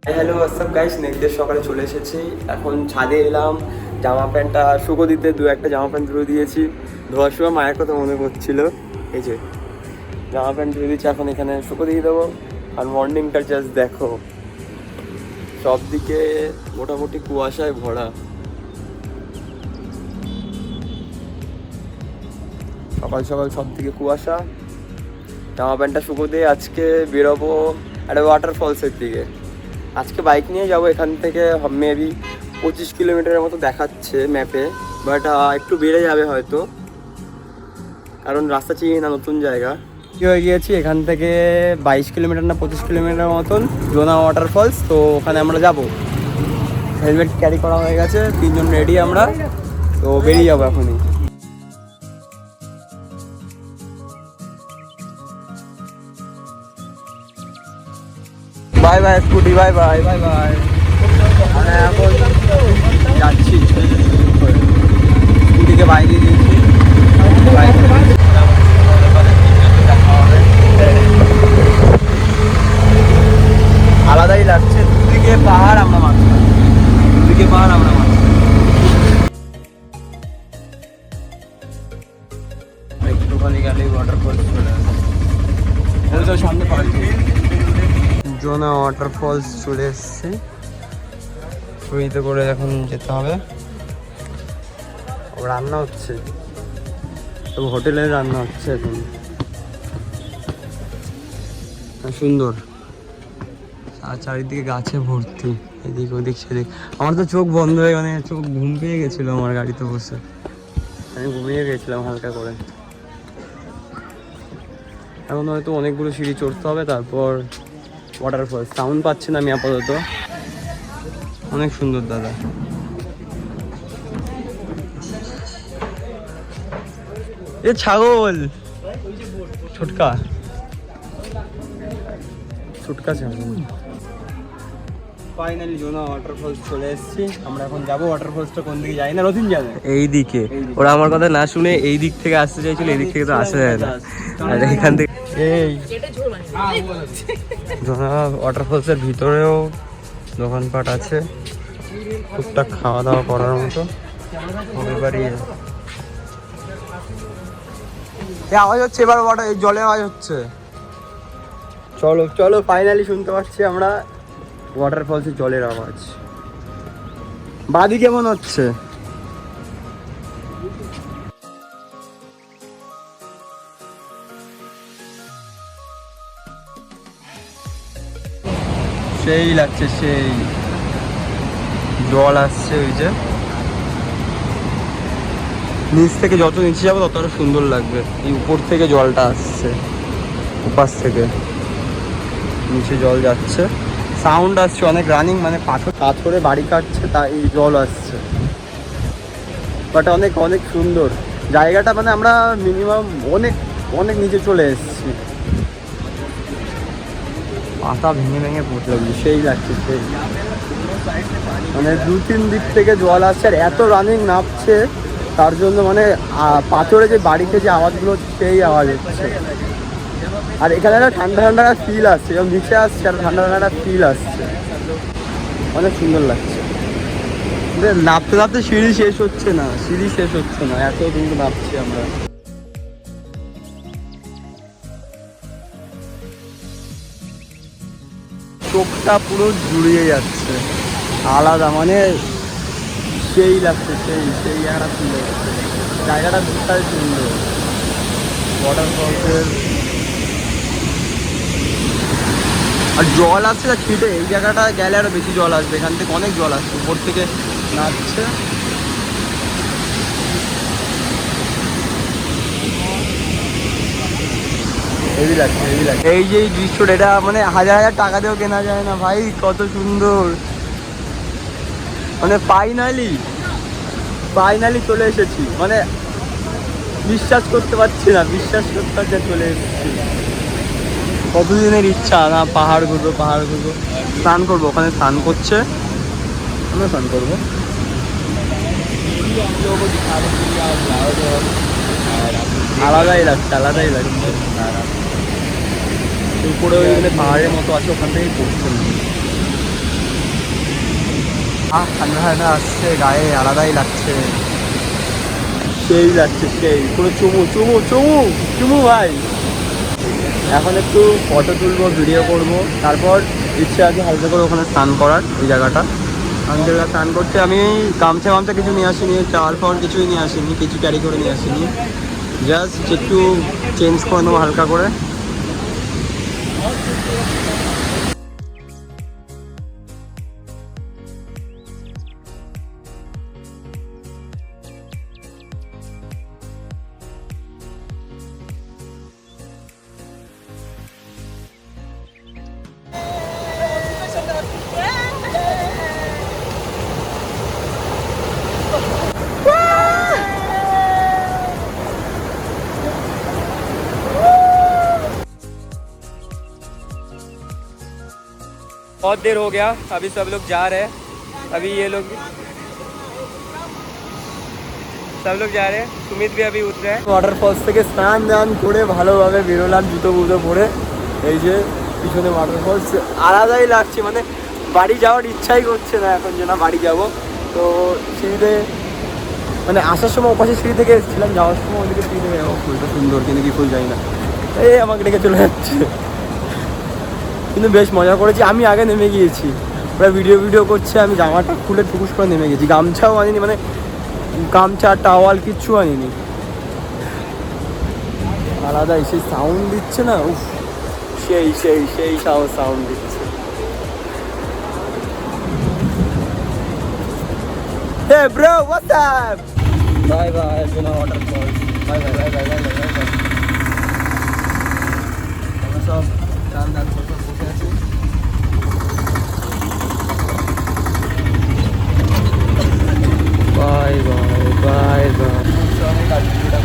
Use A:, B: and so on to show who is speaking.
A: Hello WhatsApp guys, next day সকালে চলে এসেছি। এখন ছাদে এলাম, জামা প্যান্টটা শুকো দিতে দু একটা জামা প্যান্ট ধুয়ে দিয়েছি। ধোয়ার সময় মায়ের কথা মনে পড়ছিল, এই যে জামা প্যান্ট ধুয়ে দিচ্ছি, এখন এখানে শুকো দিয়ে দেবো। আর মর্নিংটা জাস্ট দেখো, সব দিকে মোটামুটি কুয়াশায় ভরা। সকাল সকাল সব দিকে কুয়াশা। জামা প্যান্টটা শুকো দিয়ে আজকে বেরোবো একটা ওয়াটারফলসের দিকে। আজকে বাইক নিয়ে যাব, এখান থেকে মেবি 25 কিলোমিটারের মতো দেখাচ্ছে ম্যাপে, বাট একটু বেড়ে যাবে হয়তো, কারণ রাস্তা চিনি না, নতুন জায়গা। কি হয়ে গিয়েছি, এখান থেকে 22 কিলোমিটার না 25 কিলোমিটার মতন জোনা ওয়াটারফলস, তো ওখানে আমরা যাব। হেলমেট ক্যারি করা হয়ে গেছে, 3জন রেডি আমরা, তো বেরিয়ে যাবো এখনই। Bye bye scooty, bye bye bye bye. আমরা এখন যাচ্ছি, স্কুটিকে বাইরে দিয়েছি। আলাদাই লাগছে, দুদিকে পাহাড় আমরা মাঝখানে, দুদিকে পাহাড় আমরা মাঝখানে। একটুখানি গেলেই ওয়াটারফলস চলে আসে, সামনে পার্কিং। জোনা ওয়াটারফলস চলে এসছে, ট্রেনে করে এখন যেতে হবে। রান্না হচ্ছে, তো হোটেলে রান্না হচ্ছে এখন। সুন্দর, আর চারিদিকে গাছে ভর্তি, এদিক ওদিক সেদিক। আমার তো চোখ বন্ধ হয়ে, মানে চোখ ঘুম পেয়ে গেছিলো আমার গাড়িতে বসে, আমি ঘুমিয়ে গেছিলাম হালকা করে। এখন হয়তো অনেকগুলো সিঁড়ি চড়তে হবে, তারপর ওয়াটারফল। সাউন্ড পাচ্ছি না আমি আপাতত। অনেক সুন্দর দাদা। এ ছাগল, ছোটকা ছোটকা ছাগল। ফাইনালি জোনা ওয়াটারফলস চলে এসেছি। আমরা এখন যাবো ওয়াটারফলসটা কোন দিকে, যাই না, রতিন যাবে এই দিকে। ওরা আমার কথা না শুনে এই দিক থেকে আসতে চাইছিল, এই দিক থেকে তো আসা যায় না। আর এখান থেকে এই জোনা ওয়াটারফলসের ভিতরেও দোকানপাট আছে, টুকটাক খাওয়া দাওয়া করার মতো। আওয়াজ হচ্ছে এবার, জলের আওয়াজ হচ্ছে। চলো চলো, ফাইনালি শুনতে পাচ্ছি আমরা ওয়াটারফলসে জলের আওয়াজ। বাদি কেমন হচ্ছে? সেই লাগছে, সেই জল আসছে ওই যে নিচ থেকে, যত নিচে যাবো তত আরো সুন্দর লাগবে। এই উপর থেকে জলটা আসছে, উপাস থেকে নিচে জল যাচ্ছে, সাউন্ড আসছে অনেক রানিং, মানে পাথরে বাড়ি কাটছে, তাই জল আসছে। বাট অনেক অনেক সুন্দর জায়গাটা, মানে আমরা মিনিমাম অনেক অনেক নিচে চলে এসেছি। পাতা ভেঙে ভেঙে পড়তে লাগছে, সেই লাগছে, সেই মানে 2-3 দিক থেকে জল আসছে, আর এত রানিং নামছে, তার জন্য মানে পাথরে যে বাড়িতে যে আওয়াজগুলো হচ্ছে, সেই আওয়াজ হচ্ছে। আর এখানে একটা ঠান্ডা ঠান্ডা ফিল আসছে, এবং নিচে আসছে আর ঠান্ডা ঠান্ডা ফিল আসছে, অনেক সুন্দর লাগছে। নামতে নামতে সিঁড়ি শেষ হচ্ছে না, সিঁড়ি শেষ হচ্ছে না, এত দূর নামছি আমরা। চোখটা পুরো জুড়িয়ে যাচ্ছে, আলাদা মানে সেই লাগছে, সেই সেই একটা ফিল হচ্ছে। জায়গাটা বিশাল সুন্দর, ওয়াটারফলসের। আর জল আসছে না ছিটে, এই জায়গাটা গেলে আরো বেশি জল আসবে, এখান থেকে অনেক জল আসছে, উপর থেকে নাচছে। হেভি লাগছে, হেভি লাগছে। এই যে এই দৃশ্যটা, এটা মানে হাজার হাজার টাকা দিয়েও কেনা যায় না ভাই, কত সুন্দর। মানে ফাইনালি চলে এসেছি, মানে বিশ্বাস করতে পারছি না, বিশ্বাস করতে পারছি চলে এসেছি। কতদিনের ইচ্ছা না, পাহাড় ঘুরবো, পাহাড় ঘুরবো, স্নান করবো, ওখানে স্নান করছে, আমরা স্নান করবো। আলাদাই লাগছে, আলাদাই লাগছে। উপরে ওইখানে পাহাড়ের মতো আছে, ওখান থেকেই পড়ছে। ঠান্ডা ঠান্ডা আসছে, গায়ে আলাদাই লাগছে, সেই লাগছে সেই, পুরো চুমু চুমু চুমু চুমু ভাই। এখন একটু ফটো তুলবো, ভিডিও করব, তারপর ইচ্ছে আছে হালকা করে ওখানে স্নান করার, ওই জায়গাটা। আমি যেগুলো স্নান করতে, আমি গামছা গামছা কিছু নিয়ে আসিনি, চাল ফাল কিছুই নিয়ে আসিনি, কিছু ক্যারি করে নিয়ে আসিনি, জাস্ট একটু চেঞ্জ করে নেবো হালকা করে। बहुत देर हो गया, अभी सब लोग जा रहे हैं, अभी ये लोग सब लोग जा रहे हैं, सुमित भी अभी उतरे हैं। वाटरफॉल्स থেকে স্নান দান করে ভালোভাবে বেরোলাম জুতো বুতো পরে। এই যে পিছনে ওয়াটারফলস, আলাদাই লাগছে, মানে বাড়ি যাওয়ার ইচ্ছাই করছে না এখন, যে না বাড়ি যাব। তো সিঁড়িতে মানে আসার সময় ওপাশে সিঁড়ি থেকে এসেছিলাম, যাওয়ার সময় ওদিকে সিঁড়ি থেকে, ফুলটা সুন্দর কিন্তু কি ফুল যাই না, এই আমাকে ডেকে চলে যাচ্ছে। কিন্তু বেশ মজা করেছি, আমি আগে নেমে গিয়েছি, ওরা ভিডিও করছে, আমি জামাটা খুলে টুকুস করে নেমে গেছি, গামছাও আনিনি, মানে গামছা টাওয়াল কিচ্ছু আনিনি। আলাদাই সেই সাউন্ড দিচ্ছে না, উফ, সেই সেই সেই সাউন্ড দিচ্ছে। Hey bro, what's up? Bye bye, Juna waterfalls. Bye bye bye bye bye bye bye. আমরা সব চান দান করে বসে আছি। Bye bye bye bye.